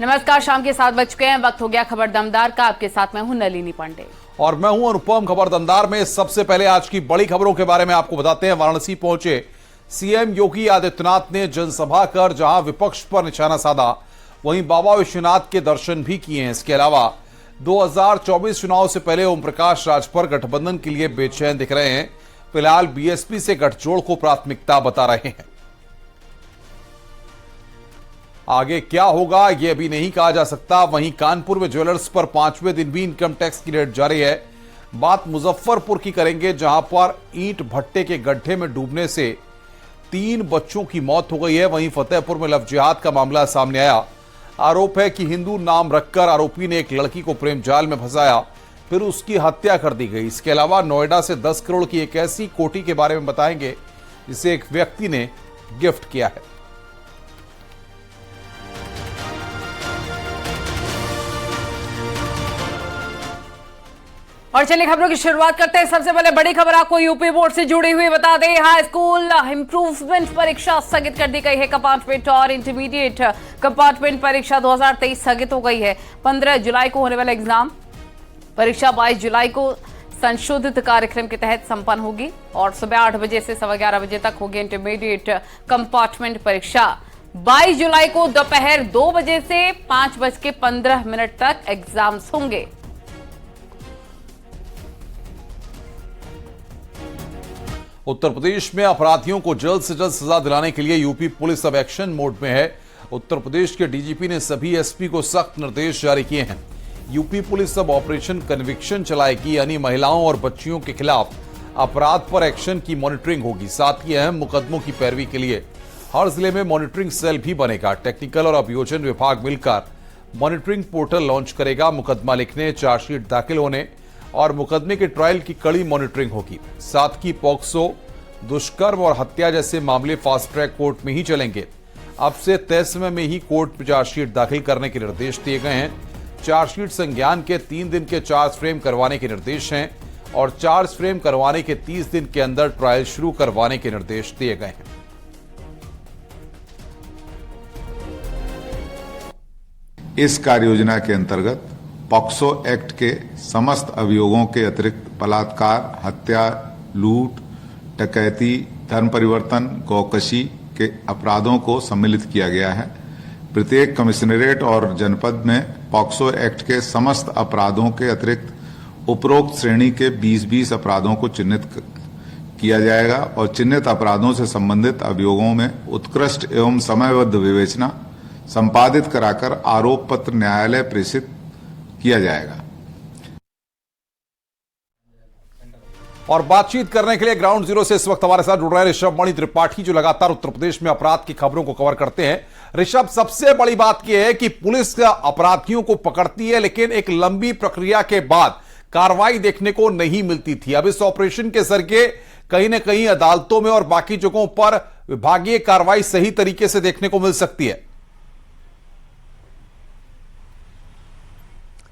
नमस्कार, शाम के 7 बज चुके हैं। वक्त हो गया खबर दमदार का। आपके साथ मैं हूं नलिनी पांडे और मैं हूं अनुपम। खबर दमदार में सबसे पहले आज की बड़ी खबरों के बारे में आपको बताते हैं। वाराणसी पहुंचे सीएम योगी आदित्यनाथ ने जनसभा कर जहां विपक्ष पर निशाना साधा, वहीं बाबा विश्वनाथ के दर्शन भी किए हैं। इसके अलावा 2024 चुनाव से पहले ओम प्रकाश राजभर गठबंधन के लिए बेचैन दिख रहे हैं। फिलहाल बीएसपी से गठजोड़ को प्राथमिकता बता रहे हैं। आगे क्या होगा यह अभी नहीं कहा जा सकता। वहीं कानपुर में ज्वेलर्स पर 5वें दिन भी इनकम टैक्स की रेड जारी है। बात मुजफ्फरपुर की करेंगे, जहां पर ईंट भट्टे के गड्ढे में डूबने से 3 बच्चों की मौत हो गई है। वहीं फतेहपुर में लव जिहाद का मामला सामने आया। आरोप है कि हिंदू नाम रखकर आरोपी ने एक लड़की को प्रेम जाल में फंसाया, फिर उसकी हत्या कर दी गई। इसके अलावा नोएडा से 10 करोड़ की एक ऐसी कोठी के बारे में बताएंगे जिसे एक व्यक्ति ने गिफ्ट किया है। और चलिए खबरों की शुरुआत करते हैं। सबसे पहले बड़ी खबर आपको यूपी बोर्ड से जुड़ी हुई बता दें। हाई स्कूल इंप्रूवमेंट परीक्षा स्थगित कर दी गई है। कंपार्टमेंट और इंटरमीडिएट कंपार्टमेंट परीक्षा 2023 स्थगित हो गई है। 15 जुलाई को होने वाला एग्जाम परीक्षा 22 जुलाई को संशोधित कार्यक्रम के तहत संपन्न होगी और सुबह 8 बजे से 11:15 बजे तक होगी इंटरमीडिएट कंपार्टमेंट परीक्षा। 22 जुलाई को दोपहर 2 बजे से 5:15 तक एग्जाम्स होंगे। उत्तर प्रदेश में अपराधियों को जल्द से जल्द सजा दिलाने के लिए यूपी पुलिस अब एक्शन मोड में है। उत्तर प्रदेश के डीजीपी ने सभी एसपी को सख्त निर्देश जारी किए हैं। यूपी पुलिस अब ऑपरेशन कन्विक्शन चलाएगी, यानी महिलाओं और बच्चियों के खिलाफ अपराध पर एक्शन की मॉनिटरिंग होगी। साथ ही अहम मुकदमों की पैरवी के लिए हर जिले में मॉनिटरिंग सेल भी बनेगा। टेक्निकल और अभियोजन विभाग मिलकर मॉनिटरिंग पोर्टल लॉन्च करेगा। मुकदमा लिखने, चार्जशीट दाखिल होने और मुकदमे के ट्रायल की कड़ी मॉनिटरिंग होगी। साथ ही पॉक्सो, दुष्कर्म और हत्या जैसे मामले फास्ट ट्रैक कोर्ट में ही चलेंगे। अब से तय समय में ही कोर्ट में चार्जशीट दाखिल करने के निर्देश दिए गए हैं। चार्जशीट संज्ञान के 3 दिन के चार्ज फ्रेम करवाने के निर्देश हैं और चार्ज फ्रेम करवाने के 30 दिन के अंदर ट्रायल शुरू करवाने के निर्देश दिए गए हैं। इस कार्य योजना के अंतर्गत पॉक्सो एक्ट के समस्त अभियोगों के अतिरिक्त बलात्कार, हत्या, लूट, डकैती, धर्म परिवर्तन, गौकशी के अपराधों को सम्मिलित किया गया है। प्रत्येक कमिश्नरेट और जनपद में पॉक्सो एक्ट के समस्त अपराधों के अतिरिक्त उपरोक्त श्रेणी के 20-20 अपराधों को चिन्हित किया जाएगा और चिन्हित अपराधों से संबंधित अभियोगों में उत्कृष्ट एवं समयबद्ध विवेचना संपादित कराकर आरोप पत्र न्यायालय प्रेषित किया जाएगा। और बातचीत करने के लिए ग्राउंड जीरो से इस वक्त हमारे साथ जुड़ रहे हैं ऋषभ मणि त्रिपाठी, जो लगातार उत्तर प्रदेश में अपराध की खबरों को कवर करते हैं। ऋषभ, सबसे बड़ी बात यह है कि पुलिस अपराधियों को पकड़ती है, लेकिन एक लंबी प्रक्रिया के बाद कार्रवाई देखने को नहीं मिलती थी। अब इस ऑपरेशन के जरिए कहीं ना कहीं अदालतों में और बाकी जगहों पर विभागीय कार्रवाई सही तरीके से देखने को मिल सकती है।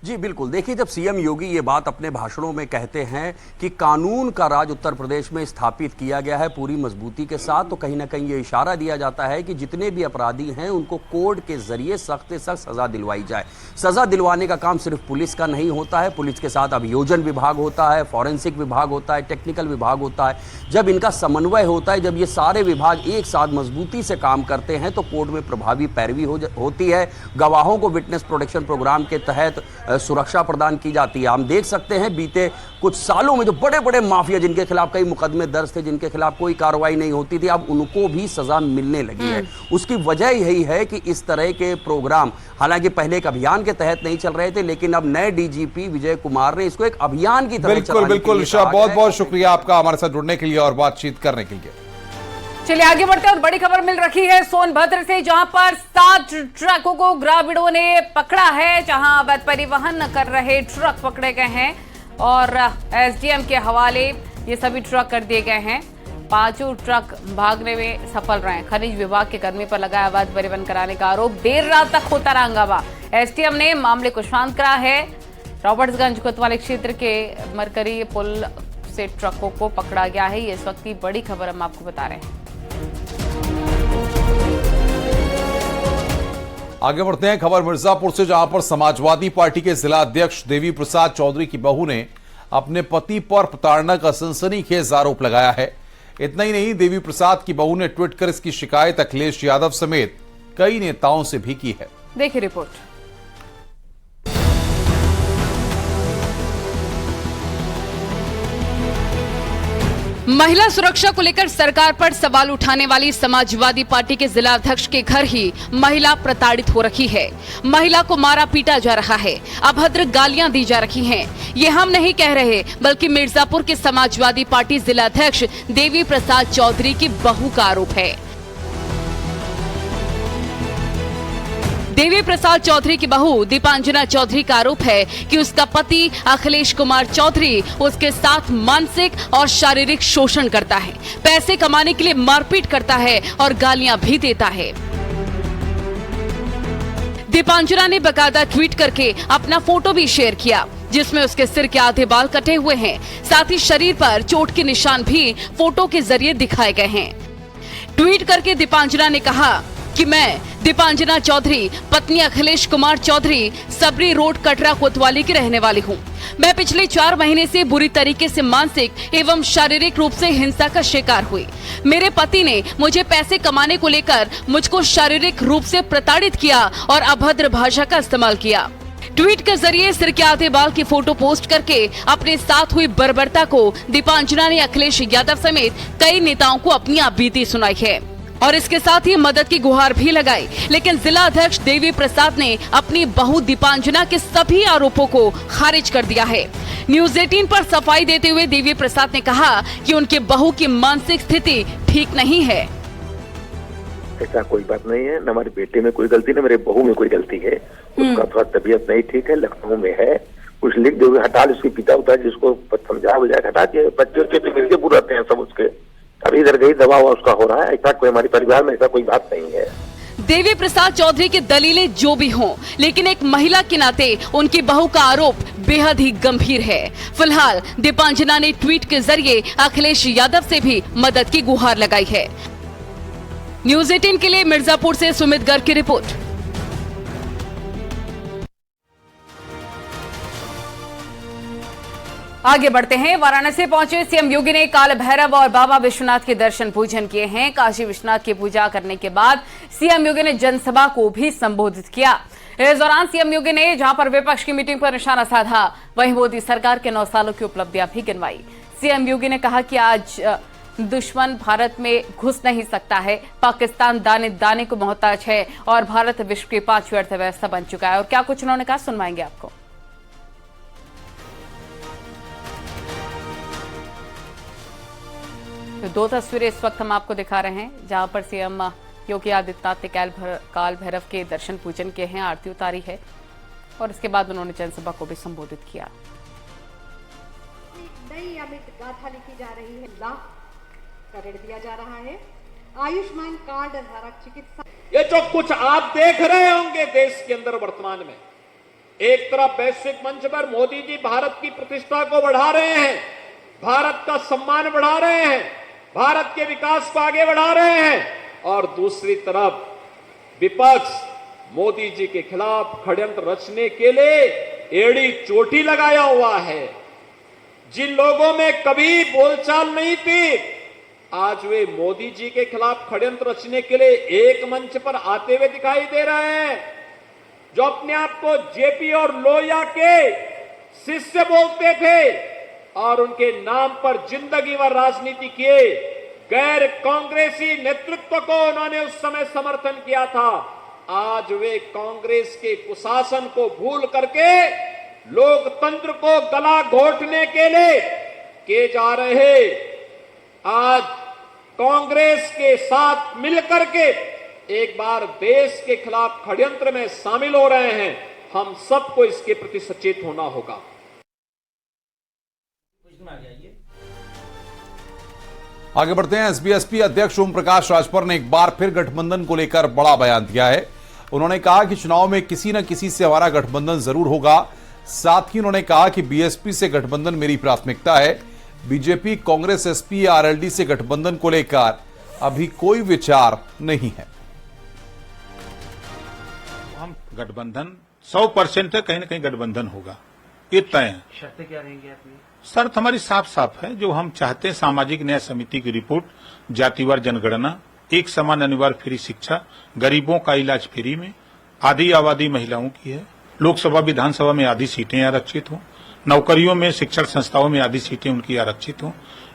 जी बिल्कुल। देखिए, जब सीएम योगी ये बात अपने भाषणों में कहते हैं कि कानून का राज उत्तर प्रदेश में स्थापित किया गया है पूरी मजबूती के साथ, तो कहीं ना कहीं ये इशारा दिया जाता है कि जितने भी अपराधी हैं उनको कोर्ट के जरिए सख्त से सख्त सजा दिलवाई जाए। सजा दिलवाने का काम सिर्फ पुलिस का नहीं होता है, पुलिस के साथ अभियोजन विभाग होता है, फॉरेंसिक विभाग होता है, टेक्निकल विभाग होता है। जब इनका समन्वय होता है, जब ये सारे विभाग एक साथ मजबूती से काम करते हैं, तो कोर्ट में प्रभावी पैरवी होती है। गवाहों को विटनेस प्रोटेक्शन प्रोग्राम के तहत सुरक्षा प्रदान की जाती है। हम देख सकते हैं बीते कुछ सालों में जो बड़े बड़े माफिया जिनके खिलाफ कई मुकदमे दर्ज थे, जिनके खिलाफ कोई कार्रवाई नहीं होती थी, अब उनको भी सजा मिलने लगी है। उसकी वजह यही है कि इस तरह के प्रोग्राम हालांकि पहले एक अभियान के तहत नहीं चल रहे थे, लेकिन अब नए डीजीपी विजय कुमार ने इसको एक अभियान की तरह बिल्कुल बिल्कुल ऋषभ, बहुत बहुत शुक्रिया आपका हमारे साथ जुड़ने के लिए और बातचीत करने के लिए। चलिए आगे बढ़ते हैं और बड़ी खबर मिल रही है सोनभद्र से, जहां पर 7 ट्रकों को ग्रामीणों ने पकड़ा है। जहां अवैध परिवहन कर रहे ट्रक पकड़े गए हैं और एसडीएम के हवाले ये सभी ट्रक कर दिए गए हैं। 5 ट्रक भागने में सफल रहे हैं। खनिज विभाग के कर्मी पर लगा अवैध परिवहन कराने का आरोप। देर रात तक होता रहा हंगामा। एसडीएम ने मामले को शांत करा है। रॉबर्ट्सगंज कोतवाली क्षेत्र के मरकरी पुल से ट्रकों को पकड़ा गया है। ये इस वक्त की बड़ी खबर हम आपको बता रहे हैं। आगे बढ़ते हैं खबर मिर्जापुर से, जहां पर समाजवादी पार्टी के जिला अध्यक्ष देवी प्रसाद चौधरी की बहू ने अपने पति पर प्रताड़ना का सनसनीखेज आरोप लगाया है। इतना ही नहीं, देवी प्रसाद की बहू ने ट्वीट कर इसकी शिकायत अखिलेश यादव समेत कई नेताओं से भी की है। देखिए रिपोर्ट। महिला सुरक्षा को लेकर सरकार पर सवाल उठाने वाली समाजवादी पार्टी के जिला अध्यक्ष के घर ही महिला प्रताड़ित हो रही है। महिला को मारा पीटा जा रहा है, अभद्र गालियां दी जा रही हैं। ये हम नहीं कह रहे, बल्कि मिर्जापुर के समाजवादी पार्टी जिला अध्यक्ष देवी प्रसाद चौधरी की बहू का आरोप है। देवी प्रसाद चौधरी की बहू दीपांजना चौधरी का आरोप है कि उसका पति अखिलेश कुमार चौधरी उसके साथ मानसिक और शारीरिक शोषण करता है, पैसे कमाने के लिए मारपीट करता है और गालियां भी देता है। दीपांजना ने बकायदा ट्वीट करके अपना फोटो भी शेयर किया, जिसमें उसके सिर के आधे बाल कटे हुए हैं। साथ ही शरीर पर चोट के निशान भी फोटो के जरिए दिखाए गए हैं। ट्वीट करके दीपांजना ने कहा कि मैं दीपांजना चौधरी, पत्नी अखिलेश कुमार चौधरी, सबरी रोड, कटरा कोतवाली की रहने वाली हूँ। मैं पिछले 4 महीने से बुरी तरीके से मानसिक एवं शारीरिक रूप से हिंसा का शिकार हुई। मेरे पति ने मुझे पैसे कमाने को लेकर मुझको शारीरिक रूप से प्रताड़ित किया और अभद्र भाषा का इस्तेमाल किया। ट्वीट के जरिए सिर के आधे बाल की फोटो पोस्ट करके अपने साथ हुई बर्बरता को दीपांजना ने अखिलेश यादव समेत कई नेताओं को अपनी बीती सुनाई है और इसके साथ ही मदद की गुहार भी लगाई। लेकिन जिला अध्यक्ष देवी प्रसाद ने अपनी बहू दीपांजना के सभी आरोपों को खारिज कर दिया है। न्यूज़ 18 पर सफाई देते हुए देवी प्रसाद ने कहा कि उनके बहू की मानसिक स्थिति ठीक नहीं है। ऐसा कोई बात नहीं है, न हमारे बेटे में कोई गलती, न मेरे बहू में कोई गलती है। उसका थोड़ा तबीयत नहीं ठीक है, लखनऊ में है। कुछ लिख दो, हटा उसके पिता उता जिसको समझा बुझा हटा के, बच्चे तो मिलके पूरे रहते हैं सब उसके। अभी इधर गई दवा हुआ उसका हो रहा है। ऐसा कोई हमारे परिवार में ऐसा कोई बात नहीं है। देवी प्रसाद चौधरी की दलीलें जो भी हों, लेकिन एक महिला के नाते उनकी बहू का आरोप बेहद ही गंभीर है। फिलहाल दीपांजना ने ट्वीट के जरिए अखिलेश यादव से भी मदद की गुहार लगाई है। न्यूज़ 18 के लिए मिर्जापुर से सुमित गर्ग की रिपोर्ट। आगे बढ़ते हैं। वाराणसी पहुंचे सीएम योगी ने काल भैरव और बाबा विश्वनाथ के दर्शन पूजन किए हैं। काशी विश्वनाथ की पूजा करने के बाद सीएम योगी ने जनसभा को भी संबोधित किया। इस दौरान सीएम योगी ने जहां पर विपक्ष की मीटिंग पर निशाना साधा, वहीं मोदी सरकार के 9 सालों की उपलब्धियां भी गिनवाई। सीएम योगी ने कहा कि आज दुश्मन भारत में घुस नहीं सकता है। पाकिस्तान दाने दाने को मोहताज है और भारत विश्व की 5वीं अर्थव्यवस्था बन चुका है। और क्या कुछ उन्होंने कहा, सुनवाएंगे आपको। तो 2 तस्वीरें इस वक्त हम आपको दिखा रहे हैं, जहां पर सीएम योगी आदित्यनाथ ने काल भैरव के दर्शन पूजन किए हैं, आरती उतारी है और इसके बाद उन्होंने जनसभा को भी संबोधित किया। नई अमित गाथा लिखी जा रही है, लाख का ऋण दिया जा रहा है। आयुष्मान कार्ड धारक चिकित्सा, ये जो कुछ आप देख रहे होंगे देश के अंदर वर्तमान में, एक तरफ वैश्विक मंच पर मोदी जी भारत की प्रतिष्ठा को बढ़ा रहे हैं, भारत का सम्मान बढ़ा रहे हैं, भारत के विकास को आगे बढ़ा रहे हैं, और दूसरी तरफ विपक्ष मोदी जी के खिलाफ षड्यंत्र रचने के लिए एड़ी चोटी लगाया हुआ है। जिन लोगों में कभी बोलचाल नहीं थी, आज वे मोदी जी के खिलाफ षड्यंत्र रचने के लिए एक मंच पर आते हुए दिखाई दे रहे हैं। जो अपने आप को जेपी और लोहिया के शिष्य बोलते थे और उनके नाम पर जिंदगी भर राजनीति किए, गैर कांग्रेसी नेतृत्व को उन्होंने उस समय समर्थन किया था, आज वे कांग्रेस के कुशासन को भूल करके लोकतंत्र को गला घोटने के लिए किए जा रहे, आज कांग्रेस के साथ मिलकर के एक बार देश के खिलाफ षड्यंत्र में शामिल हो रहे हैं। हम सबको इसके प्रति सचेत होना होगा। आगे बढ़ते हैं। एसबीएसपी अध्यक्ष ओम प्रकाश राजभर ने एक बार फिर गठबंधन को लेकर बड़ा बयान दिया है। उन्होंने कहा कि चुनाव में किसी न किसी से हमारा गठबंधन जरूर होगा। साथ ही उन्होंने कहा कि बीएसपी से गठबंधन मेरी प्राथमिकता है। बीजेपी, कांग्रेस, एसपी या आरएलडी से गठबंधन को लेकर अभी कोई विचार नहीं है। गठबंधन 100% है, कहीं न कहीं गठबंधन होगा, ये तय है। शर्तें क्या रहेंगी आपकी? शर्त हमारी साफ साफ है, जो हम चाहते हैं सामाजिक न्याय समिति की रिपोर्ट, जातिवार जनगणना, एक समान अनिवार्य फ्री शिक्षा, गरीबों का इलाज फ्री में, आधी आबादी महिलाओं की है, लोकसभा विधानसभा में आधी सीटें आरक्षित हों, नौकरियों में शिक्षण संस्थाओं में आधी सीटें उनकी आरक्षित हों।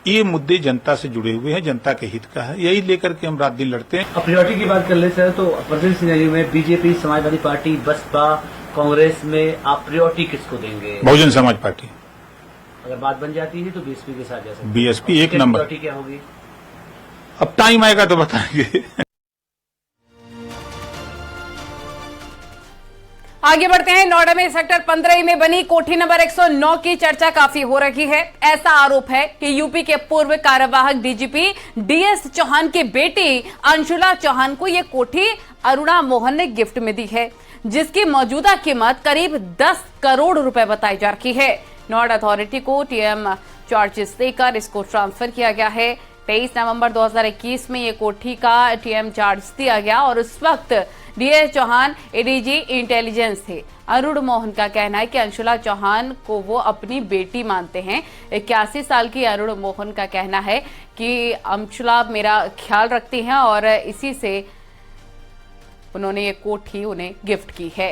ये मुद्दे जनता से जुड़े हुए हैं, जनता के हित का है, यही लेकर के हम रात दिन लड़ते हैं। अब प्रायोरिटी की बात कर ले सर, तो प्रेजेंट सिनेरियो में बीजेपी, समाजवादी पार्टी, बसपा, कांग्रेस में आप प्रायोरिटी किसको देंगे? बहुजन समाज पार्टी। अगर बात बन जाती है तो बीएसपी के साथ जा सकते हैं। बीएसपी एक नंबर। प्रायोरिटी क्या होगी? अब टाइम आएगा तो बताएंगे। आगे बढ़ते हैं। नोएडा में सेक्टर 15 में बनी कोठी नंबर 109 की चर्चा काफी हो रही है। ऐसा आरोप है कि यूपी के पूर्व कार्यवाहक डीजीपी डीएस चौहान की बेटी अंशुला चौहान को यह कोठी अरुणा मोहन ने गिफ्ट में दी है, जिसकी मौजूदा कीमत करीब 10 करोड़ रुपए बताई जा रही है। नोएडा अथॉरिटी को टीएम चार्जेस देकर इसको ट्रांसफर किया गया है। 23 नवंबर 2021 में ये कोठी का टीएम चार्ज दिया गया और उस वक्त डीएस चौहान एडीजी इंटेलिजेंस थे। अरुण मोहन का कहना है कि अंशुला चौहान को वो अपनी बेटी मानते हैं। 81 साल की अरुण मोहन का कहना है कि अंशुला मेरा ख्याल रखती हैं और इसी से उन्होंने ये कोठी उन्हें गिफ्ट की है।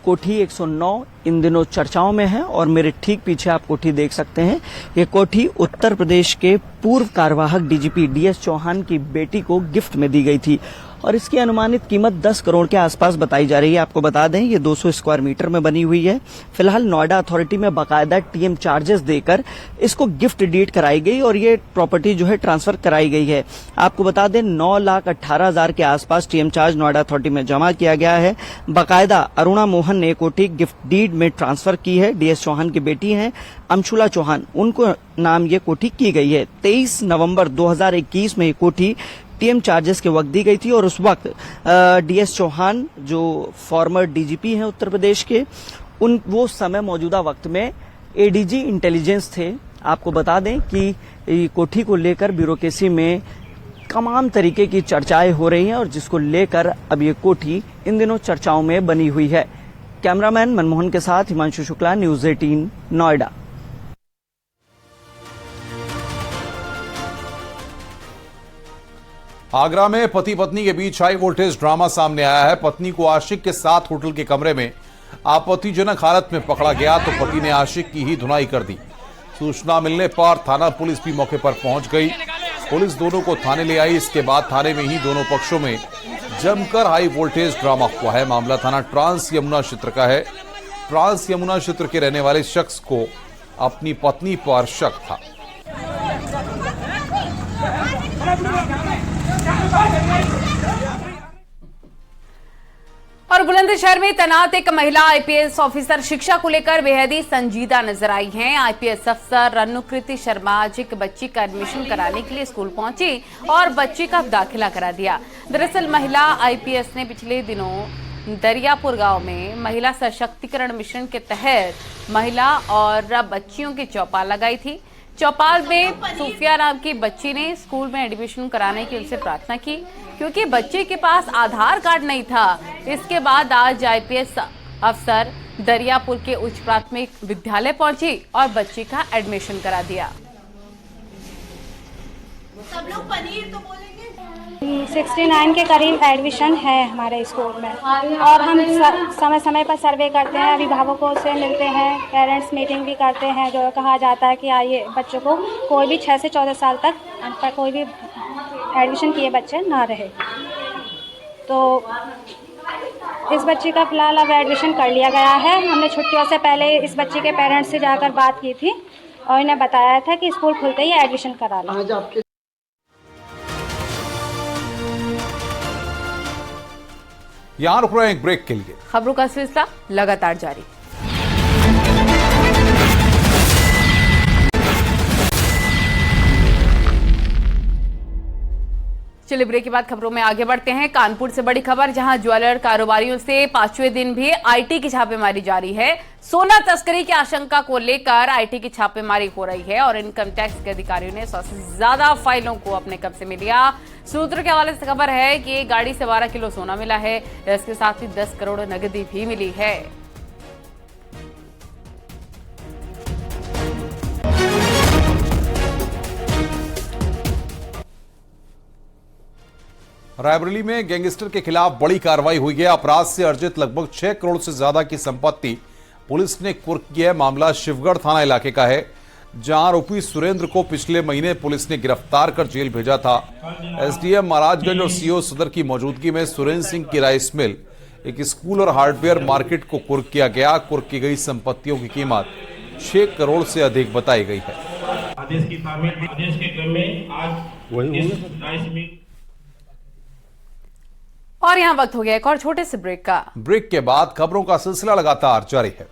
कोठी 109 इन दिनों चर्चाओं में है और मेरे ठीक पीछे आप कोठी देख सकते हैं। ये कोठी उत्तर प्रदेश के पूर्व कार्यवाहक डीजीपी डीएस चौहान की बेटी को गिफ्ट में दी गई थी और इसकी अनुमानित कीमत 10 करोड़ के आसपास बताई जा रही है। आपको बता दें ये 200 स्क्वायर मीटर में बनी हुई है। फिलहाल नोएडा अथॉरिटी में बाकायदा टीएम चार्जेस देकर इसको गिफ्ट डीड कराई गई और ये प्रॉपर्टी जो है ट्रांसफर कराई गई है। आपको बता दें 9,18,000 के आसपास टीएम चार्ज नोएडा अथॉरिटी में जमा किया गया है। बाकायदा अरुणा मोहन ने कोठी गिफ्ट डीड में ट्रांसफर की है। डीएस चौहान की बेटी हैं अंशुला चौहान, उनको नाम ये कोठी की गई है। 23 नवंबर 2021 में ये कोठी टीएम चार्जेस के वक्त दी गई थी और उस वक्त डीएस चौहान जो फॉर्मर डीजीपी हैं उत्तर प्रदेश के, वो समय मौजूदा वक्त में एडीजी इंटेलिजेंस थे। आपको बता दें कि कोठी को लेकर ब्यूरोक्रेसी में तमाम तरीके की चर्चाएं हो रही हैं और जिसको लेकर अब ये कोठी इन दिनों चर्चाओं में बनी हुई है। कैमरामैन मनमोहन के साथ हिमांशु शुक्ला, न्यूज 18 नोएडा। आगरा में पति पत्नी के बीच हाई वोल्टेज ड्रामा सामने आया है। पत्नी को आशिक के साथ होटल के कमरे में आपत्तिजनक हालत में पकड़ा गया तो पति ने आशिक की ही धुनाई कर दी। सूचना मिलने पर थाना पुलिस भी मौके पर पहुंच गई। पुलिस दोनों को थाने ले आई। इसके बाद थाने में ही दोनों पक्षों में जमकर हाई वोल्टेज ड्रामा हुआ है। मामला थाना ट्रांस यमुना क्षेत्र का है। ट्रांस यमुना क्षेत्र के रहने वाले शख्स को अपनी पत्नी पर शक था। और बुलंदशहर में तैनात एक महिला आईपीएस ऑफिसर शिक्षा को लेकर बेहद ही संजीदा नजर आई हैं। आईपीएस अफसर रनुकृति शर्मा आज एक बच्ची का एडमिशन कराने के लिए स्कूल पहुंची और बच्ची का दाखिला करा दिया। दरअसल महिला आईपीएस ने पिछले दिनों दरियापुर गांव में महिला सशक्तिकरण मिशन के तहत महिला और बच्चियों की चौपाल लगाई थी। चौपाल में सूफिया नाम की बच्ची ने स्कूल में एडमिशन कराने की उनसे प्रार्थना की, क्योंकि बच्चे के पास आधार कार्ड नहीं था। इसके बाद आज आईपीएस अफसर दरियापुर के उच्च प्राथमिक विद्यालय पहुंची और बच्ची का एडमिशन करा दिया। सब लोग पनीर तो बोलेंगे। 69 के करीब एडमिशन है हमारे स्कूल में और हम समय समय पर सर्वे करते हैं, अभिभावकों से मिलते हैं, पेरेंट्स मीटिंग भी करते हैं। जो कहा जाता है कि आइए बच्चों को कोई भी 6 से 14 साल तक कोई भी एडमिशन किए बच्चे ना रहे। तो इस बच्ची का फिलहाल अब एडमिशन कर लिया गया है। हमने छुट्टियों से पहले इस बच्ची के पेरेंट्स से जाकर बात की थी और इन्हें बताया था कि स्कूल खुलते ही एडमिशन करा लो। यहां रुक रहे हैं एक ब्रेक के लिए। खबरों का सिलसिला लगातार जारी। चलिए ब्रेक के बाद खबरों में आगे बढ़ते हैं। कानपुर से बड़ी खबर, जहां ज्वेलर कारोबारियों से 5वें दिन भी आईटी की छापेमारी जारी है। सोना तस्करी की आशंका को लेकर आईटी की छापेमारी हो रही है और इनकम टैक्स के अधिकारियों ने 100 से ज्यादा फाइलों को अपने कब्जे में लिया। सूत्रों के हवाले से खबर है कि एक गाड़ी से 12 किलो सोना मिला है। इसके साथ ही 10 करोड़ नकदी भी मिली है। रायबरेली में गैंगस्टर के खिलाफ बड़ी कार्रवाई हुई है। अपराध से अर्जित लगभग 6 करोड़ से ज्यादा की संपत्ति पुलिस ने कुर्क की है। मामला शिवगढ़ थाना इलाके का है, जहां आरोपी सुरेंद्र को पिछले महीने पुलिस ने गिरफ्तार कर जेल भेजा था। एसडीएम महाराजगंज और सीओ सदर की मौजूदगी में सुरेंद्र सिंह की राइस मिल, एक स्कूल और हार्डवेयर मार्केट को कुर्क किया गया। कुर्क की गई संपत्तियों की कीमत 6 करोड़ से अधिक बताई गई है। आदेश के क्रम में आज इस राइस मिल और यहां वक्त हो गया एक और छोटे से ब्रेक का। ब्रेक के बाद खबरों का सिलसिला लगातार जारी है।